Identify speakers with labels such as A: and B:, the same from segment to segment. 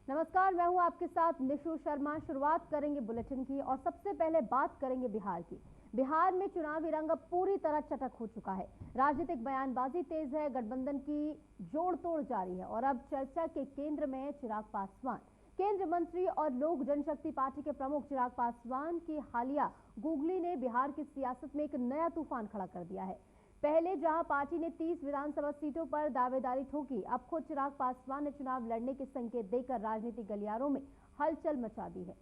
A: नमस्कार, मैं हूं आपके साथ निशु शर्मा। शुरुआत करेंगे बुलेटिन की और सबसे पहले बात करेंगे बिहार की। बिहार में चुनावी रंग अब पूरी तरह चटक हो चुका है। राजनीतिक बयानबाजी तेज है, गठबंधन की जोड़ तोड़ जारी है और अब चर्चा के केंद्र में है चिराग पासवान। केंद्रीय मंत्री और लोक जनशक्ति पार्टी के प्रमुख चिराग पासवान की हालिया गूगली ने बिहार की सियासत में एक नया तूफान खड़ा कर दिया है। पहले जहां पार्टी ने 30 विधानसभा सीटों पर दावेदारी ठोकी, अब खुद चिराग पासवान ने चुनाव लड़ने के संकेत देकर राजनीतिक गलियारों में हलचल मचा दी है।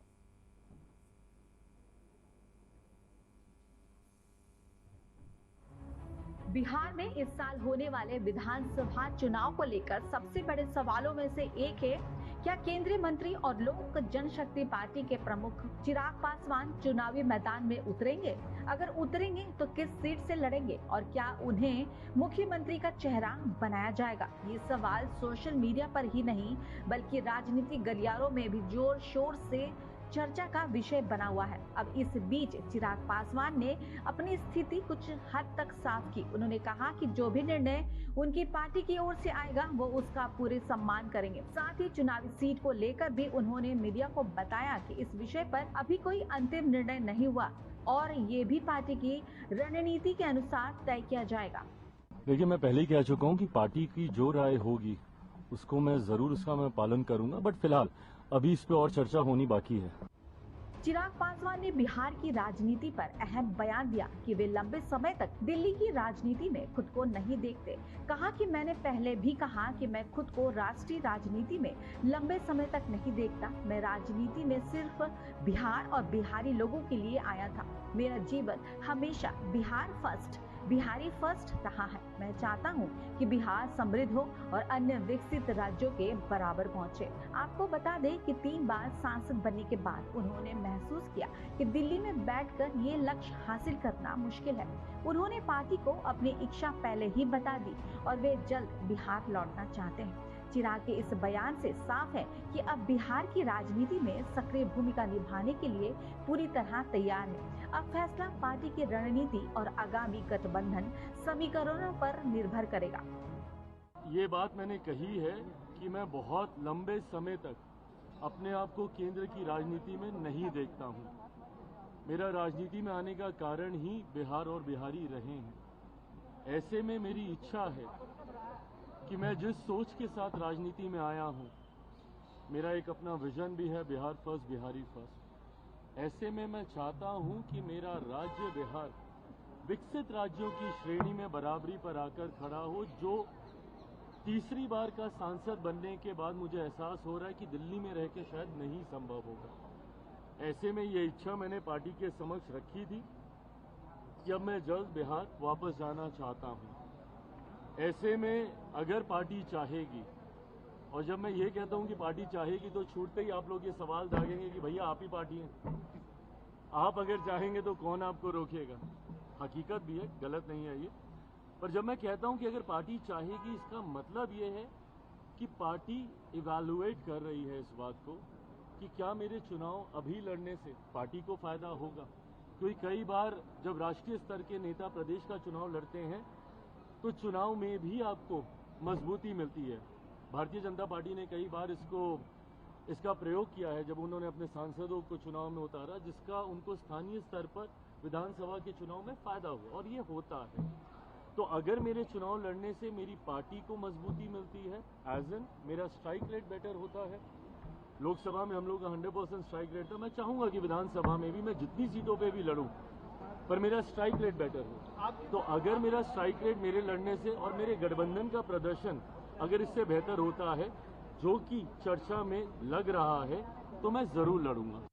B: बिहार में इस साल होने वाले विधानसभा चुनाव को लेकर सबसे बड़े सवालों में से एक है, क्या केंद्रीय मंत्री और लोक जनशक्ति पार्टी के प्रमुख चिराग पासवान चुनावी मैदान में उतरेंगे? अगर उतरेंगे तो किस सीट से लड़ेंगे और क्या उन्हें मुख्यमंत्री का चेहरा बनाया जाएगा? ये सवाल सोशल मीडिया पर ही नहीं बल्कि राजनीतिक गलियारों में भी जोर शोर से चर्चा का विषय बना हुआ है। अब इस बीच चिराग पासवान ने अपनी स्थिति कुछ हद तक साफ की। उन्होंने कहा कि जो भी निर्णय उनकी पार्टी की ओर से आएगा वो उसका पूरे सम्मान करेंगे। साथ ही चुनावी सीट को लेकर भी उन्होंने मीडिया को बताया कि इस विषय पर अभी कोई अंतिम निर्णय नहीं हुआ और ये भी पार्टी की रणनीति के अनुसार तय किया जाएगा।
C: देखिए, मैं पहले ही कह चुका हूं कि पार्टी की जो राय होगी उसको मैं जरूर उसका पालन करूंगा, बट फिलहाल अभी इस पे और चर्चा होनी बाकी है।
B: चिराग पासवान ने बिहार की राजनीति पर अहम बयान दिया कि वे लंबे समय तक दिल्ली की राजनीति में खुद को नहीं देखते। कहा कि मैंने पहले भी कहा कि मैं खुद को राष्ट्रीय राजनीति में लंबे समय तक नहीं देखता। मैं राजनीति में सिर्फ बिहार और बिहारी लोगों के लिए आया था। मेरा जीवन हमेशा बिहारी फर्स्ट रहा है। मैं चाहता हूं कि बिहार समृद्ध हो और अन्य विकसित राज्यों के बराबर पहुंचे। आपको बता दें कि 3 बार सांसद बनने के बाद उन्होंने महसूस किया कि दिल्ली में बैठकर ये लक्ष्य हासिल करना मुश्किल है। उन्होंने पार्टी को अपनी इच्छा पहले ही बता दी और वे जल्द बिहार लौटना चाहते हैं। चिराग के इस बयान से साफ है कि अब बिहार की राजनीति में सक्रिय भूमिका निभाने के लिए पूरी तरह तैयार है। अब फैसला पार्टी की रणनीति और आगामी गठबंधन समीकरणों पर निर्भर करेगा।
C: ये बात मैंने कही है कि मैं बहुत लंबे समय तक अपने आप को केंद्र की राजनीति में नहीं देखता हूं। मेरा राजनीति में आने का कारण ही बिहार और बिहारी रहे हैं। ऐसे में मेरी इच्छा है कि मैं जिस सोच के साथ राजनीति में आया हूं, मेरा एक अपना विजन भी है, बिहार फर्स्ट, बिहारी फर्स्ट। ऐसे में मैं चाहता हूं कि मेरा राज्य बिहार विकसित राज्यों की श्रेणी में बराबरी पर आकर खड़ा हो। जो तीसरी बार का सांसद बनने के बाद मुझे एहसास हो रहा है कि दिल्ली में रह के शायद नहीं संभव होगा। ऐसे में ये इच्छा मैंने पार्टी के समक्ष रखी थी कि अब मैं जल्द बिहार वापस जाना चाहता हूं। ऐसे में अगर पार्टी चाहेगी, और जब मैं ये कहता हूं कि पार्टी चाहेगी तो छूटते ही आप लोग ये सवाल दागेंगे कि भैया आप ही पार्टी हैं, आप अगर चाहेंगे तो कौन आपको रोकेगा। हकीकत भी है, गलत नहीं है ये। पर जब मैं कहता हूं कि अगर पार्टी चाहेगी, इसका मतलब ये है कि पार्टी इवैल्यूएट कर रही है इस बात को कि क्या मेरे चुनाव अभी लड़ने से पार्टी को फायदा होगा। क्योंकि कई बार जब राष्ट्रीय स्तर के नेता प्रदेश का चुनाव लड़ते हैं तो चुनाव में भी आपको मजबूती मिलती है। भारतीय जनता पार्टी ने कई बार इसका प्रयोग किया है जब उन्होंने अपने सांसदों को चुनाव में उतारा, जिसका उनको स्थानीय स्तर पर विधानसभा के चुनाव में फायदा हुआ, और ये होता है। तो अगर मेरे चुनाव लड़ने से मेरी पार्टी को मजबूती मिलती है, एज एन मेरा स्ट्राइक रेट बेटर होता है। लोकसभा में हम लोग का 100% स्ट्राइक रेट था। मैं चाहूंगा कि विधानसभा में भी मैं जितनी सीटों पे भी लड़ूं पर मेरा स्ट्राइक रेट बेटर हो। तो अगर मेरा स्ट्राइक रेट मेरे लड़ने से और मेरे गठबंधन का प्रदर्शन अगर इससे बेहतर होता है, जो कि चर्चा में लग रहा है, तो मैं जरूर लड़ूंगा।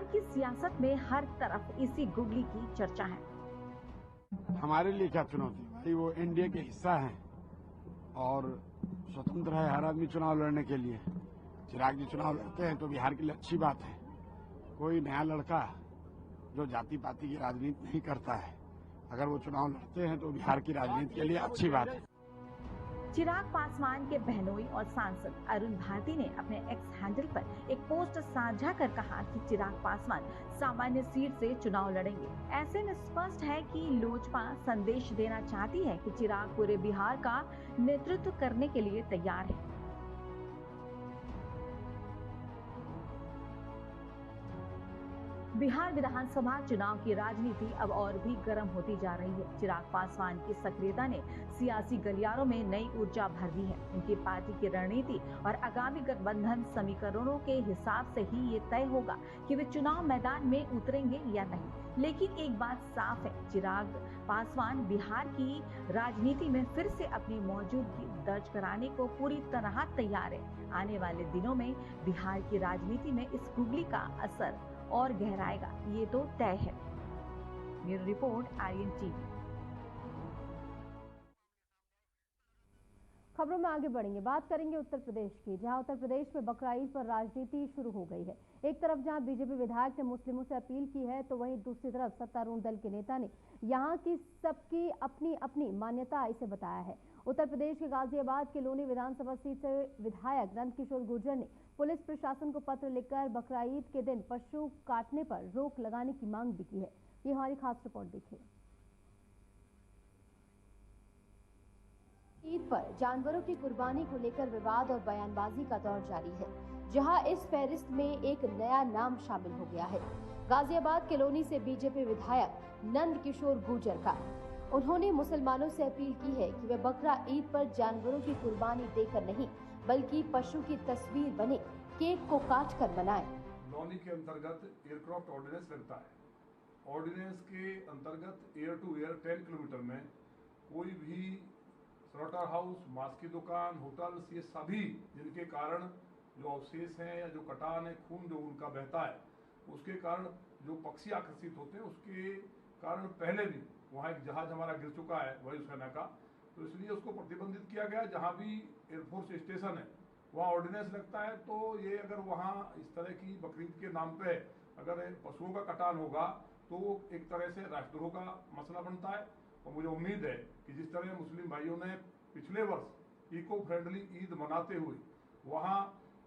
B: बिहार की सियासत में हर तरफ इसी गुगली की चर्चा है।
D: हमारे लिए क्या चुनौती भाई, वो एनडीए के हिस्सा हैं और स्वतंत्र है हर आदमी चुनाव लड़ने के लिए। चिराग जी चुनाव लड़ते हैं तो बिहार के लिए अच्छी बात है। कोई नया लड़का जो जाति पाति की राजनीति नहीं करता है, अगर वो चुनाव लड़ते हैं तो बिहार की राजनीति के लिए अच्छी बात है।
B: चिराग पासवान के बहनोई और सांसद अरुण भारती ने अपने एक्स हैंडल पर एक पोस्ट साझा कर कहा कि चिराग पासवान सामान्य सीट से चुनाव लड़ेंगे। ऐसे में स्पष्ट है कि लोजपा संदेश देना चाहती है कि चिराग पूरे बिहार का नेतृत्व करने के लिए तैयार है। बिहार विधानसभा चुनाव की राजनीति अब और भी गर्म होती जा रही है। चिराग पासवान की सक्रियता ने सियासी गलियारों में नई ऊर्जा भर दी है। उनकी पार्टी की रणनीति और आगामी गठबंधन समीकरणों के हिसाब से ही ये तय होगा कि वे चुनाव मैदान में उतरेंगे या नहीं। लेकिन एक बात साफ है, चिराग पासवान बिहार की राजनीति में फिर से अपनी मौजूदगी दर्ज कराने को पूरी तरह तैयार है। आने वाले दिनों में बिहार की राजनीति में इस गुगली का असर और गहराएगा, ये तो तय है। Bureau report, Aryan TV.
A: खबरों में आगे बढ़ेंगे, बात करेंगे उत्तर प्रदेश की, जहां उत्तर प्रदेश में बकरा ईद पर राजनीति शुरू हो गई है। एक तरफ जहां बीजेपी विधायक ने मुस्लिमों से अपील की है, तो वहीं दूसरी तरफ सत्तारूढ़ दल के नेता ने यहां की सबकी अपनी अपनी मान्यता इसे बताया है। उत्तर प्रदेश के गाजियाबाद के लोनी विधानसभा सीट से विधायक नंद किशोर गुर्जर ने पुलिस प्रशासन को पत्र लिखकर बकरा ईद के दिन पशु काटने पर रोक लगाने की मांग भी की है। ये हमारी खास रिपोर्ट देखिए। ईद पर जानवरों की कुर्बानी को लेकर विवाद और बयानबाजी का दौर जारी है, जहां इस फहरिस्त में एक नया नाम शामिल हो गया है। गाजियाबाद के लोनी से बीजेपी विधायक नंद किशोर गुर्जर का। उन्होंने मुसलमानों से अपील की है कि वे बकरा ईद पर जानवरों की कुर्बानी देकर नहीं, बल्कि पशु की तस्वीर बने केक को काट कर मनाएं।
E: लोनी के अंतर्गत एयरक्राफ्ट ऑर्डिनेंस लगता है। ऑर्डिनेंस के अंतर्गत एयर टू एयर 10 किलोमीटर में कोई भी स्लॉटर हाउस, मांस की दुकान, होटल्स, ये सभी जिनके कारण जो अवशेष हैं या जो कटान है, खून जो उनका बहता है, उसके कारण जो पक्षी आकर्षित होते हैं, उसके कारण पहले भी वहाँ एक जहाज हमारा गिर चुका है वायुसेना का, तो इसलिए उसको प्रतिबंधित किया गया। जहाँ भी एयरफोर्स स्टेशन है वहाँ ऑर्डिनेंस लगता है, तो ये अगर वहाँ इस तरह की बकरीद के नाम पे अगर पशुओं का कटान होगा तो एक तरह से राष्ट्रद्रोह का मसला बनता है। और मुझे उम्मीद है कि जिस तरह मुस्लिम भाइयों ने पिछले वर्ष इको फ्रेंडली ईद मनाते हुए वहाँ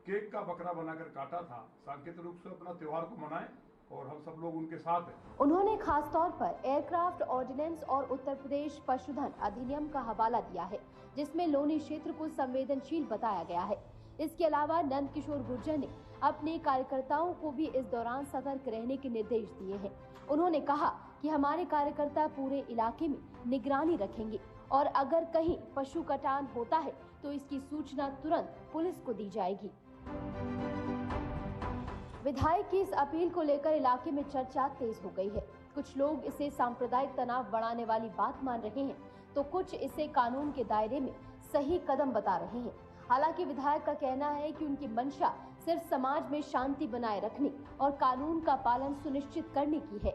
E: केक का बकरा बनाकर काटा था, सांकेतिक रूप से अपना त्योहार को मनाएं और हम सब लोग उनके साथ हैं।
A: उन्होंने खास तौर पर एयरक्राफ्ट ऑर्डिनेंस और उत्तर प्रदेश पशुधन अधिनियम का हवाला दिया है, जिसमें लोनी क्षेत्र को संवेदनशील बताया गया है। इसके अलावा नंद किशोर गुर्जर ने अपने कार्यकर्ताओं को भी इस दौरान सतर्क रहने के निर्देश दिए हैं। उन्होंने कहा कि हमारे कार्यकर्ता पूरे इलाके में निगरानी रखेंगे और अगर कहीं पशु कटान होता है तो इसकी सूचना तुरंत पुलिस को दी जाएगी। विधायक की इस अपील को लेकर इलाके में चर्चा तेज हो गई है। कुछ लोग इसे सांप्रदायिक तनाव बढ़ाने वाली बात मान रहे हैं, तो कुछ इसे कानून के दायरे में सही कदम बता रहे हैं। हालांकि विधायक का कहना है कि उनकी मंशा सिर्फ समाज में शांति बनाए रखने और कानून का पालन सुनिश्चित करने की है।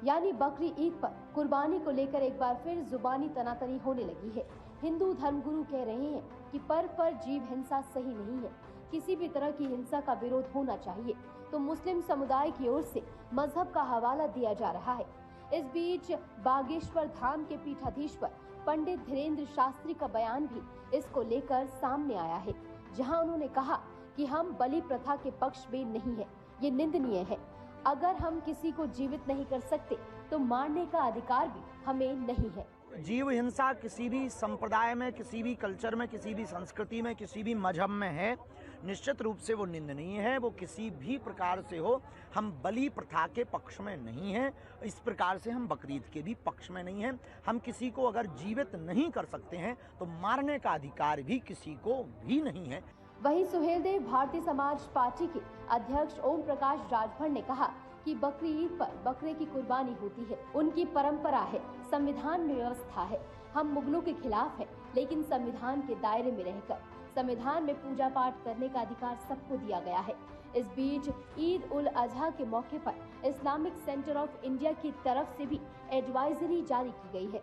A: यानी बकरी ईद पर कुर्बानी को लेकर एक बार फिर जुबानी तनातनी होने लगी है। हिंदू धर्मगुरु कह रहे हैं कि पर्व पर जीव हिंसा सही नहीं है, किसी भी तरह की हिंसा का विरोध होना चाहिए। तो मुस्लिम समुदाय की ओर से मजहब का हवाला दिया जा रहा है। इस बीच बागेश्वर धाम के पीठाधीश्वर पंडित धीरेन्द्र शास्त्री का बयान भी इसको लेकर सामने आया है, जहां उन्होंने कहा कि हम बलि प्रथा के पक्ष में नहीं है, ये निंदनीय है। अगर हम किसी को जीवित नहीं कर सकते तो मारने का अधिकार भी हमें नहीं है।
F: जीव हिंसा किसी भी संप्रदाय में, किसी भी कल्चर में, किसी भी संस्कृति में, किसी भी मजहब में है, निश्चित रूप से वो निंदनीय है। वो किसी भी प्रकार से हो, हम बलि प्रथा के पक्ष में नहीं हैं। इस प्रकार से हम बकरीद के भी पक्ष में नहीं हैं। हम किसी को अगर जीवित नहीं कर सकते हैं तो मारने का अधिकार भी किसी को भी नहीं है।
A: वहीं सुहेलदेव भारतीय समाज पार्टी के अध्यक्ष ओम प्रकाश राजभर ने कहा कि बकरी ईद पर बकरे की कुर्बानी होती है, उनकी परंपरा है, संविधान में व्यवस्था है। हम मुगलों के खिलाफ हैं, लेकिन संविधान के दायरे में रहकर संविधान में पूजा पाठ करने का अधिकार सबको दिया गया है। इस बीच ईद उल अजहा के मौके पर इस्लामिक सेंटर ऑफ इंडिया की तरफ से भी एडवाइजरी जारी की गई है।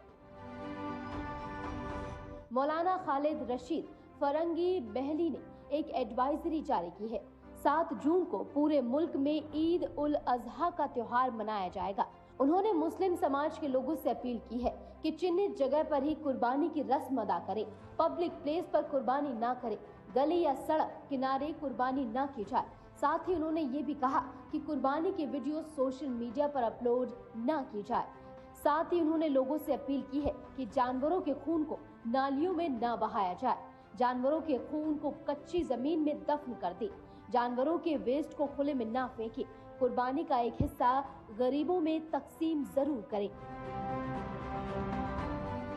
A: मौलाना खालिद रशीद फरंगी महली ने एक एडवाइजरी जारी की है। 7 जून को पूरे मुल्क में ईद उल अजहा का त्योहार मनाया जाएगा। उन्होंने मुस्लिम समाज के लोगों से अपील की है कि चिन्हित जगह पर ही कुर्बानी की रस्म अदा करें, पब्लिक प्लेस पर कुर्बानी ना करें, गली या सड़क किनारे कुर्बानी ना की जाए। साथ ही उन्होंने ये भी कहा कि कुर्बानी के वीडियो सोशल मीडिया पर अपलोड ना की जाए। साथ ही उन्होंने लोगों से अपील की है कि जानवरों के खून को नालियों में ना बहाया जाए, जानवरों के खून को कच्ची जमीन में दफन कर दे, जानवरों के वेस्ट को खुले में ना फेंके, कुर्बानी का एक हिस्सा गरीबों में तकसीम जरूर करें।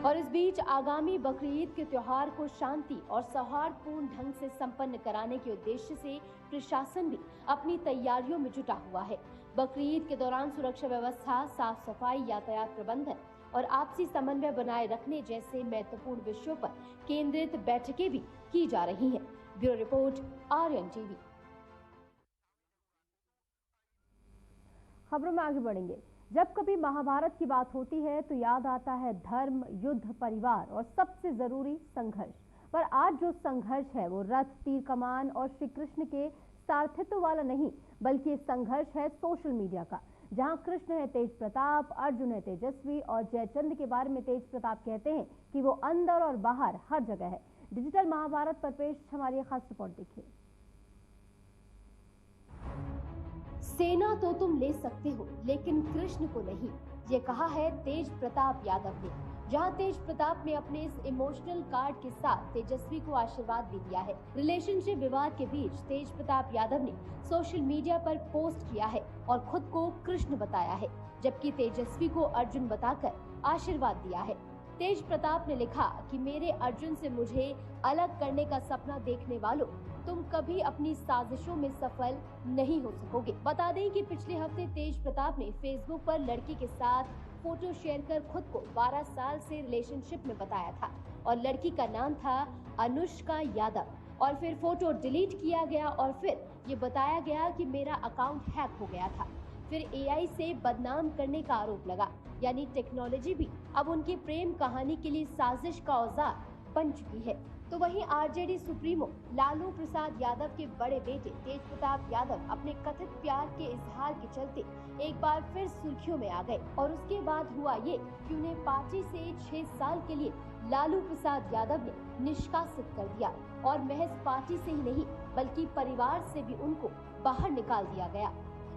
A: और इस बीच आगामी बकरी ईद के त्योहार को शांति और सौहार्दपूर्ण ढंग से संपन्न कराने के उद्देश्य से प्रशासन भी अपनी तैयारियों में जुटा हुआ है। बकरी ईद के दौरान सुरक्षा व्यवस्था, साफ सफाई, यातायात प्रबंधन और आपसी समन्वय बनाए रखने जैसे महत्वपूर्ण विषयों पर केंद्रित बैठकें भी की जा रही हैं। Bureau report, Aryan TV. खबरों में आगे बढ़ेंगे। जब कभी महाभारत की बात होती है तो याद आता है धर्म, युद्ध, परिवार और सबसे जरूरी संघर्ष। पर आज जो संघर्ष है वो रथ, तीर कमान और श्री कृष्ण के सारथित्व वाला नहीं, बल्कि संघर्ष है सोशल मीडिया का। जहां कृष्ण है तेज प्रताप, अर्जुन है तेजस्वी और जयचंद के बारे में तेज प्रताप कहते हैं कि वो अंदर और बाहर हर जगह है। डिजिटल महाभारत पर पेश हमारी खास रिपोर्ट देखिए। सेना तो तुम ले सकते हो लेकिन कृष्ण को नहीं, ये कहा है तेज प्रताप यादव ने। जहां तेज प्रताप ने अपने इस इमोशनल कार्ड के साथ तेजस्वी को आशीर्वाद भी दिया है। रिलेशनशिप विवाद के बीच तेज प्रताप यादव ने सोशल मीडिया पर पोस्ट किया है और खुद को कृष्ण बताया है, जबकि तेजस्वी को अर्जुन बताकर आशीर्वाद दिया है। तेज प्रताप ने लिखा कि मेरे अर्जुन से मुझे अलग करने का सपना देखने वालों, तुम कभी अपनी साजिशों में सफल नहीं हो सकोगे। बता दें कि पिछले हफ्ते तेज प्रताप ने फेसबुक पर लड़की के साथ फोटो शेयर कर खुद को 12 साल से रिलेशनशिप में बताया था और लड़की का नाम था अनुष्का यादव। और फिर फोटो डिलीट किया गया और फिर ये बताया गया कि मेरा अकाउंट हैक हो गया था। फिर एआई से बदनाम करने का आरोप लगा, यानी टेक्नोलॉजी भी अब उनकी प्रेम कहानी के लिए साजिश का औजार बन चुकी है। तो वहीं आरजेडी सुप्रीमो लालू प्रसाद यादव के बड़े बेटे तेज प्रताप यादव अपने कथित प्यार के इजहार के चलते एक बार फिर सुर्खियों में आ गए। और उसके बाद हुआ ये कि उन्हें पार्टी से 6 साल के लिए लालू प्रसाद यादव ने निष्कासित कर दिया और महज पार्टी से ही नहीं बल्कि परिवार से भी उनको बाहर निकाल दिया गया।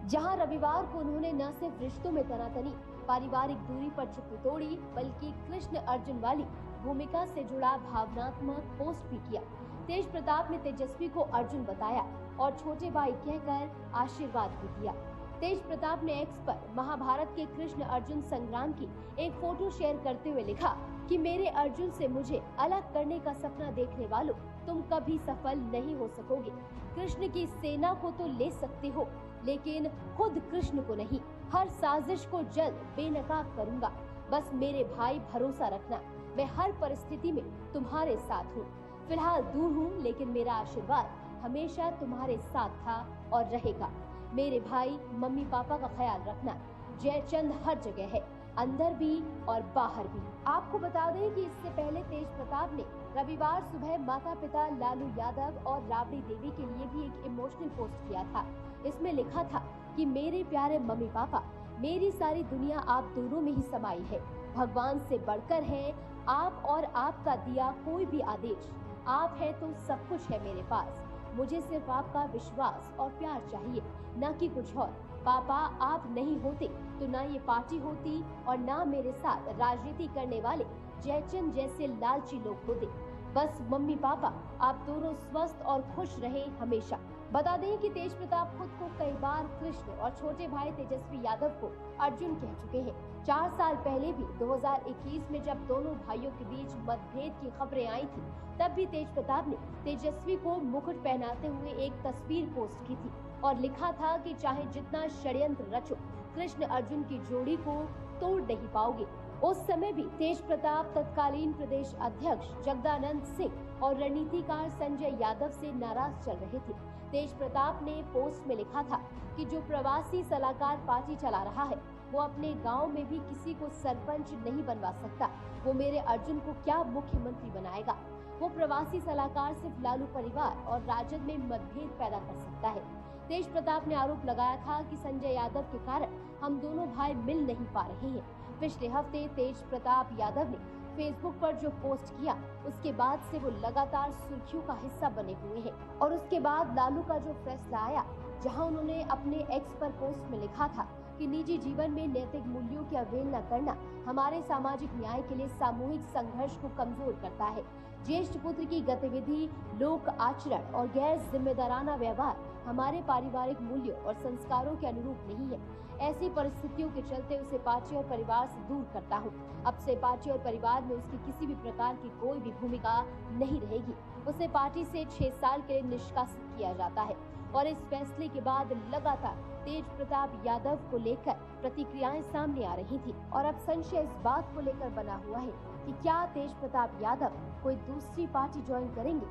A: जहां रविवार को उन्होंने न सिर्फ रिश्तों में तनातनी, पारिवारिक दूरी पर चुप्पी तोड़ी, बल्कि कृष्ण अर्जुन वाली भूमिका से जुड़ा भावनात्मक पोस्ट भी किया। तेज प्रताप ने तेजस्वी को अर्जुन बताया और छोटे भाई कहकर आशीर्वाद भी दिया। तेज प्रताप ने एक्स पर महाभारत के कृष्ण अर्जुन संग्राम की एक फोटो शेयर करते हुए लिखा कि मेरे अर्जुन से मुझे अलग करने का सपना देखने वालों, तुम कभी सफल नहीं हो सकोगे। कृष्ण की सेना को तो ले सकते हो लेकिन खुद कृष्ण को नहीं। हर साजिश को जल्द बेनकाब करूंगा, बस मेरे भाई भरोसा रखना, मैं हर परिस्थिति में तुम्हारे साथ हूँ। फिलहाल दूर हूँ लेकिन मेरा आशीर्वाद हमेशा तुम्हारे साथ था और रहेगा। मेरे भाई मम्मी पापा का ख्याल रखना। जयचंद हर जगह है, अंदर भी और बाहर भी। आपको बता दें कि इससे पहले तेज प्रताप ने रविवार सुबह माता पिता लालू यादव और राबड़ी देवी के लिए भी एक इमोशनल पोस्ट किया था। इसमें लिखा था कि मेरे प्यारे मम्मी पापा, मेरी सारी दुनिया आप दोनों में ही समाई है। भगवान से बढ़कर है आप और आपका दिया कोई भी आदेश। आप है तो सब कुछ है मेरे पास। मुझे सिर्फ आपका विश्वास और प्यार चाहिए, न कि कुछ और। पापा आप नहीं होते तो ना ये पार्टी होती और ना मेरे साथ राजनीति करने वाले जयचंद जैसे लालची लोग होते। बस मम्मी पापा आप दोनों स्वस्थ और खुश रहे हमेशा। बता दें कि तेज प्रताप खुद को कई बार कृष्ण और छोटे भाई तेजस्वी यादव को अर्जुन कह चुके हैं। 4 साल पहले भी 2021 में जब दोनों भाइयों के बीच मतभेद की खबरें आई थी, तब भी तेज प्रताप ने तेजस्वी को मुकुट पहनाते हुए एक तस्वीर पोस्ट की थी और लिखा था कि चाहे जितना षड्यंत्र रचो, कृष्ण अर्जुन की जोड़ी को तोड़ नहीं पाओगे। उस समय भी तेज प्रताप तत्कालीन प्रदेश अध्यक्ष जगदानंद सिंह और रणनीतिकार संजय यादव से नाराज चल रहे थे। तेज प्रताप ने पोस्ट में लिखा था कि जो प्रवासी सलाहकार पार्टी चला रहा है वो अपने गांव में भी किसी को सरपंच नहीं बनवा सकता। वो मेरे अर्जुन को क्या मुख्यमंत्री बनाएगा। वो प्रवासी सलाहकार सिर्फ लालू परिवार और राजद में मतभेद पैदा कर सकता है। तेज प्रताप ने आरोप लगाया था कि संजय यादव के कारण हम दोनों भाई मिल नहीं पा रहे हैं। पिछले हफ्ते तेज प्रताप यादव ने फेसबुक पर जो पोस्ट किया उसके बाद से वो लगातार सुर्खियों का हिस्सा बने हुए हैं। और उसके बाद लालू का जो फैसला आया, जहां उन्होंने अपने एक्स पर पोस्ट में लिखा था कि निजी जीवन में नैतिक मूल्यों की अवहेलना करना हमारे सामाजिक न्याय के लिए सामूहिक संघर्ष को कमजोर करता है। ज्येष्ठ पुत्र की गतिविधि, लोक आचरण और गैर जिम्मेदाराना व्यवहार हमारे पारिवारिक मूल्यों और संस्कारों के अनुरूप नहीं है। ऐसी परिस्थितियों के चलते उसे पार्टी और परिवार से दूर करता हूँ। अब से पार्टी और परिवार में उसकी किसी भी प्रकार की कोई भी भूमिका नहीं रहेगी। उसे पार्टी से 6 साल के लिए निष्कासित किया जाता है। और इस फैसले के बाद लगातार तेज प्रताप यादव को लेकर प्रतिक्रियाएं सामने आ रही थी। और अब संशय इस बात को लेकर बना हुआ है कि क्या तेज प्रताप यादव कोई दूसरी पार्टी ज्वाइन करेंगे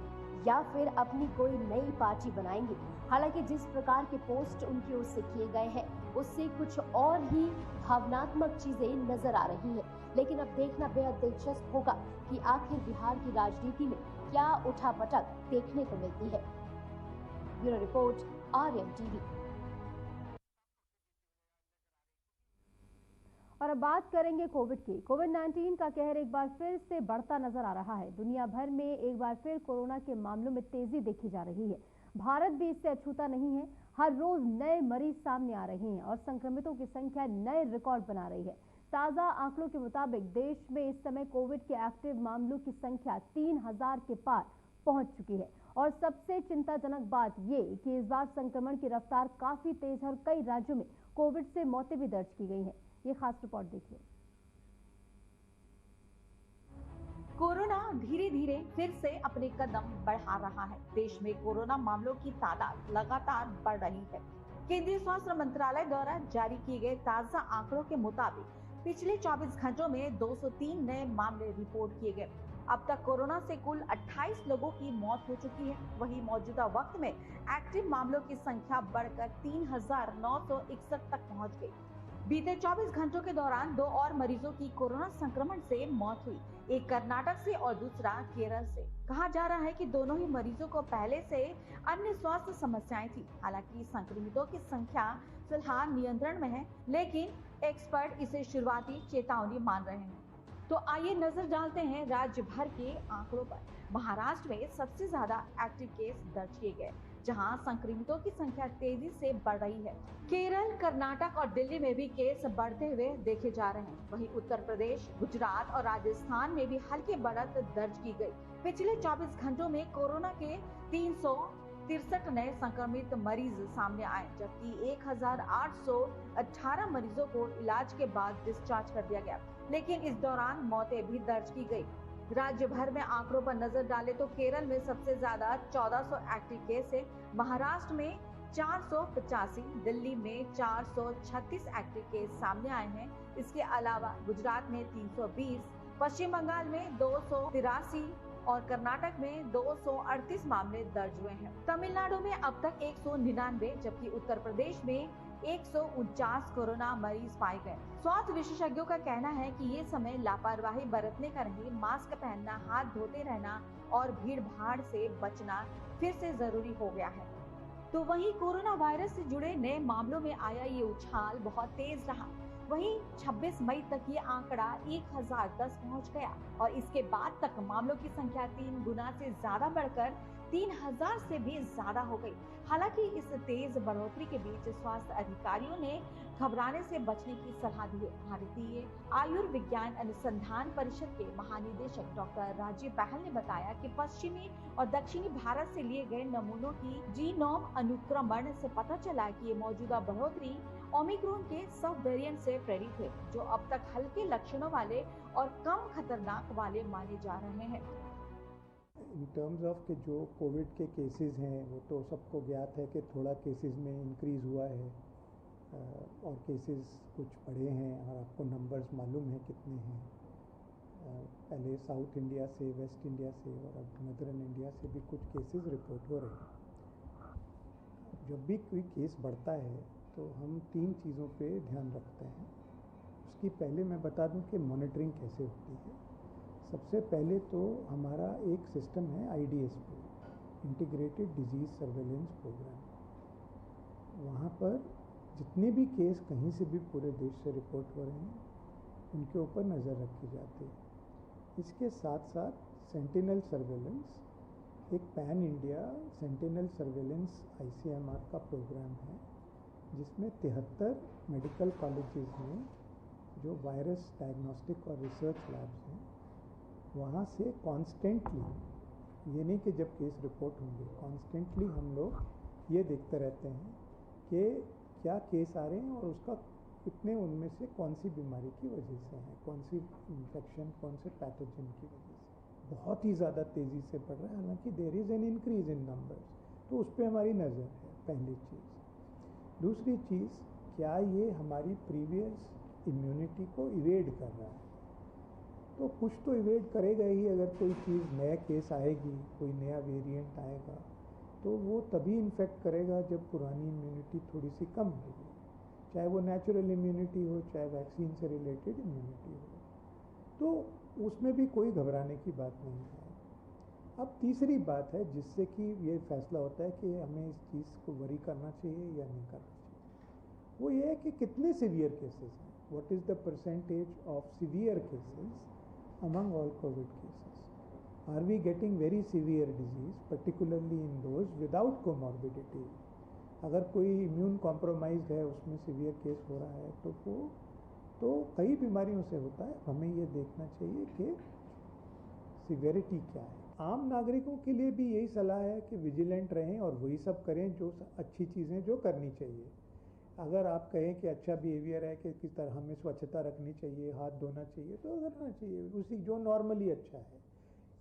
A: या फिर अपनी कोई नई पार्टी बनाएंगे। हालांकि जिस प्रकार के पोस्ट उनकी ओर से किए गए हैं उससे कुछ और ही भावनात्मक चीजें नजर आ रही हैं। लेकिन अब देखना बेहद दिलचस्प होगा कि आखिर बिहार की राजनीति में क्या उठापटक देखने को मिलती है। Bureau report, Aryan TV. और अब बात करेंगे कोविड की। कोविड-19 का कहर एक बार फिर से बढ़ता नजर आ रहा है। दुनिया भर में एक बार फिर कोरोना के मामलों में तेजी देखी जा रही है। भारत भी इससे अछूता नहीं है। हर रोज नए मरीज सामने आ रहे हैं और संक्रमितों की संख्या नए रिकॉर्ड बना रही है। ताजा आंकड़ों के मुताबिक देश में इस समय कोविड के एक्टिव मामलों की संख्या 3000 के पार पहुंच चुकी है। और सबसे चिंताजनक बात ये कि इस बार संक्रमण की रफ्तार काफी तेज है और कई राज्यों में कोविड से मौतें भी दर्ज की गई हैं। ये खास रिपोर्ट देखिए।
B: कोरोना धीरे धीरे फिर से अपने कदम बढ़ा रहा है। देश में कोरोना मामलों की तादाद लगातार बढ़ रही है। केंद्रीय स्वास्थ्य मंत्रालय द्वारा जारी किए गए ताजा आंकड़ों के मुताबिक पिछले 24 घंटों में 203 नए मामले रिपोर्ट किए गए। अब तक कोरोना से कुल 28 लोगों की मौत हो चुकी है। वहीं मौजूदा वक्त में एक्टिव मामलों की संख्या बढ़कर 3961 तक पहुंच गई। बीते 24 घंटों के दौरान 2 और मरीजों की कोरोना संक्रमण से मौत हुई, एक कर्नाटक से और दूसरा केरल से। कहा जा रहा है कि दोनों ही मरीजों को पहले से अन्य स्वास्थ्य समस्याएं थी। हालांकि संक्रमितों की संख्या फिलहाल नियंत्रण में है, लेकिन एक्सपर्ट इसे शुरुआती चेतावनी मान रहे हैं। तो आइए नजर डालते हैं राज्य भर के आंकड़ों पर। महाराष्ट्र में सबसे ज्यादा एक्टिव केस दर्ज किए गए, जहां संक्रमितों की संख्या तेजी से बढ़ रही है। केरल, कर्नाटक और दिल्ली में भी केस बढ़ते हुए देखे जा रहे हैं। वहीं उत्तर प्रदेश, गुजरात और राजस्थान में भी हल्की बढ़त दर्ज की गई। पिछले 24 घंटों में कोरोना के 363 नए संक्रमित मरीज सामने आए, जबकि 1818 मरीजों को इलाज के बाद डिस्चार्ज कर दिया गया। लेकिन इस दौरान मौतें भी दर्ज की गई। राज्य भर में आंकड़ों पर नजर डालें तो केरल में सबसे ज्यादा 1400 एक्टिव केस है, महाराष्ट्र में 485, दिल्ली में 436 एक्टिव केस सामने आए हैं। इसके अलावा गुजरात में 320, पश्चिम बंगाल में 283 और कर्नाटक में 238 मामले दर्ज हुए हैं। तमिलनाडु में अब तक 199, जबकि उत्तर प्रदेश में 149 कोरोना मरीज पाए गए। स्वास्थ्य विशेषज्ञों का कहना है कि ये समय लापरवाही बरतने का नहीं, मास्क पहनना, हाथ धोते रहना और भीड़ भाड़ से बचना फिर से जरूरी हो गया है। तो वहीं कोरोना वायरस से जुड़े नए मामलों में आया ये उछाल बहुत तेज रहा। वहीं 26 मई तक ये आंकड़ा 1010 पहुंच गया और इसके बाद तक मामलों की संख्या 3 गुना से ज्यादा बढ़कर 3000 से भी ज्यादा हो गई। हालांकि इस तेज बढ़ोतरी के बीच स्वास्थ्य अधिकारियों ने घबराने से बचने की सलाह दी है। भारतीय आयुर्विज्ञान अनुसंधान परिषद के महानिदेशक डॉक्टर राजीव बहल ने बताया कि पश्चिमी और दक्षिणी भारत से लिए गए नमूनों की जीनोम अनुक्रमण से पता चला कि ये मौजूदा बढ़ोतरी ओमिक्रॉन के सब वेरिएंट से प्रेरित है, जो अब तक हल्के लक्षणों वाले और कम खतरनाक वाले माने जा रहे हैं।
G: इन टर्म्स ऑफ कि जो कोविड के केसेस हैं वो तो सबको ज्ञात है कि थोड़ा केसेस में इंक्रीज़ हुआ है और केसेस कुछ बढ़े हैं और आपको नंबर्स मालूम है कितने हैं। पहले साउथ इंडिया से, वेस्ट इंडिया से और अब नदर्न इंडिया से भी कुछ केसेस रिपोर्ट हो रहे हैं। जब भी कोई केस बढ़ता है तो हम 3 चीज़ों पे ध्यान रखते हैं। उसकी पहले मैं बता दूं कि मॉनिटरिंग कैसे होती है। सबसे पहले तो हमारा एक सिस्टम है IDSP, integrated disease surveillance programme. वहाँ पर जितने भी केस कहीं से भी पूरे देश से रिपोर्ट हो रहे हैं उनके ऊपर नज़र रखी जाती है। इसके साथ साथ सेंटिनल सर्वेलेंस, एक pan India sentinel surveillance ICMR का प्रोग्राम है, जिसमें 73 मेडिकल कॉलेजेस में जो वायरस डायग्नोस्टिक और रिसर्च लैब्स हैं वहाँ से कॉन्स्टेंटली, ये नहीं कि जब केस रिपोर्ट होंगे, कॉन्स्टेंटली हम लोग ये देखते रहते हैं कि क्या केस आ रहे हैं और उसका कितने उनमें से कौन सी बीमारी की वजह से है, कौन सी इन्फेक्शन, कौन से पैथोजन की वजह से। बहुत ही ज़्यादा तेज़ी से बढ़ रहा है, हालांकि there is an increase in numbers, तो उस पर हमारी नज़र है, पहली चीज़। दूसरी चीज़, क्या ये हमारी प्रीवियस इम्यूनिटी को इवेड कर रहा है? तो कुछ तो इवेड करेगा ही। अगर कोई चीज़ नया केस आएगी, कोई नया वेरिएंट आएगा, तो वो तभी इन्फेक्ट करेगा जब पुरानी इम्यूनिटी थोड़ी सी कम होगी, चाहे वो नेचुरल इम्यूनिटी हो, चाहे वैक्सीन से रिलेटेड इम्यूनिटी हो। तो उसमें भी कोई घबराने की बात नहीं है। अब तीसरी बात है जिससे कि ये फैसला होता है कि हमें इस चीज़ को वरी करना चाहिए या नहीं करना चाहिए, वो ये है कि कितने सीवियर केसेस हैं, what is the percentage of severe cases among all COVID cases. Are we getting very severe disease, particularly in those without comorbidity? अगर कोई इम्यून कॉम्प्रोमाइज्ड है, उसमें सीवियर केस हो रहा है, तो वो तो कई बीमारियों से होता है। हमें ये देखना चाहिए कि सीवियरिटी क्या है। आम नागरिकों के लिए भी यही सलाह है कि विजिलेंट रहें और वही सब करें जो अच्छी चीज़ें जो करनी चाहिए। अगर आप कहें कि अच्छा बिहेवियर है कि किस तरह हमें स्वच्छता रखनी चाहिए, हाथ धोना चाहिए, तो करना चाहिए उसी जो नॉर्मली अच्छा है।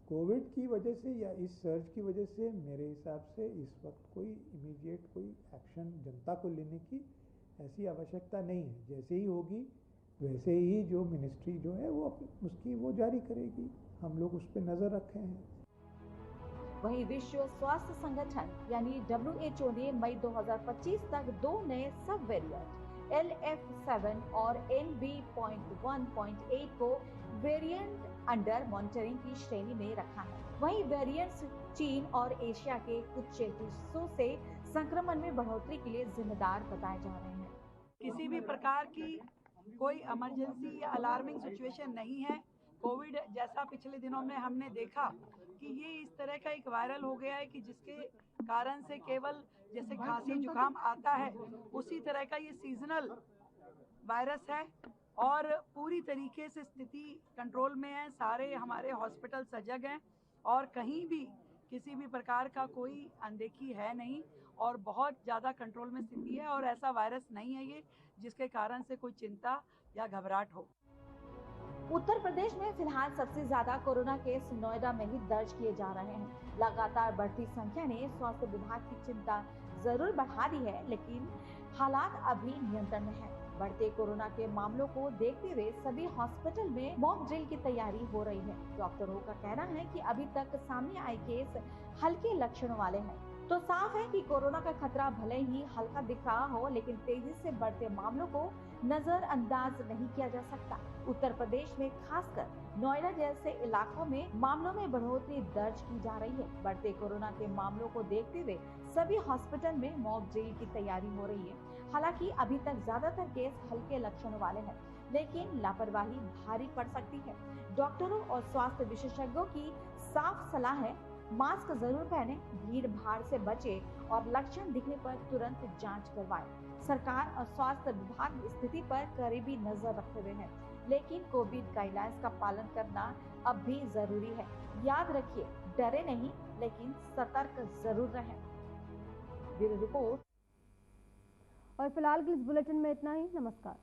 G: कोविड की वजह से या इस सर्ज की वजह से मेरे हिसाब से इस वक्त कोई इमीडिएट कोई एक्शन जनता को लेने की ऐसी आवश्यकता नहीं है। जैसे ही होगी वैसे ही जो मिनिस्ट्री जो है वो उसकी वो जारी करेगी। हम लोग उस पर नज़र रखे हैं।
B: वहीं विश्व स्वास्थ्य संगठन यानी WHO ने मई 2025 तक 2 नए सब वेरिएंट LF7 और NB.1.8 को वेरिएंट अंडर मॉनिटरिंग की श्रेणी में रखा है। वहीं वेरिएंट्स चीन और एशिया के कुछ हिस्सों से संक्रमण में बढ़ोतरी के लिए जिम्मेदार बताए जा रहे हैं।
H: किसी भी प्रकार की कोई इमरजेंसी या अलार्मिंग सिचुएशन नहीं है। कोविड जैसा पिछले दिनों में हमने देखा कि ये इस तरह का एक वायरल हो गया है कि जिसके कारण से केवल जैसे खांसी जुकाम आता है उसी तरह का ये सीजनल वायरस है और पूरी तरीके से स्थिति कंट्रोल में है। सारे हमारे हॉस्पिटल सजग हैं और कहीं भी किसी भी प्रकार का कोई अनदेखी है नहीं और बहुत ज़्यादा कंट्रोल में स्थिति है और ऐसा वायरस नहीं है ये जिसके कारण से कोई चिंता या घबराहट हो।
B: उत्तर प्रदेश में फिलहाल सबसे ज्यादा कोरोना केस नोएडा में ही दर्ज किए जा रहे हैं। लगातार बढ़ती संख्या ने स्वास्थ्य विभाग की चिंता जरूर बढ़ा दी है, लेकिन हालात अभी नियंत्रण में है। बढ़ते कोरोना के मामलों को देखते हुए सभी हॉस्पिटल में मॉक ड्रिल की तैयारी हो रही है। डॉक्टरों का कहना है कि अभी तक सामने आए केस हल्के लक्षणों वाले हैं, तो साफ है कि कोरोना का खतरा भले ही हल्का दिख रहा हो, लेकिन तेजी से बढ़ते मामलों को नजरअंदाज नहीं किया जा सकता। उत्तर प्रदेश में खासकर नोएडा जैसे इलाकों में मामलों में बढ़ोतरी दर्ज की जा रही है। बढ़ते कोरोना के मामलों को देखते हुए सभी हॉस्पिटल में मॉक ड्रिल की तैयारी हो रही है। हालांकि अभी तक ज्यादातर केस हल्के लक्षणों वाले हैं, लेकिन लापरवाही भारी पड़ सकती है। डॉक्टरों और स्वास्थ्य विशेषज्ञों की साफ सलाह है, मास्क जरूर पहने, भीड़ भाड़ से बचे और लक्षण दिखने पर तुरंत जांच करवाएं। सरकार और स्वास्थ्य विभाग स्थिति पर करीबी नजर रखे हुए हैं, लेकिन कोविड गाइडलाइंस का पालन करना अब भी जरूरी है। याद रखिए, डरे नहीं लेकिन सतर्क जरूर रहें। Bureau report.
A: और फिलहाल के इस बुलेटिन में इतना ही। नमस्कार।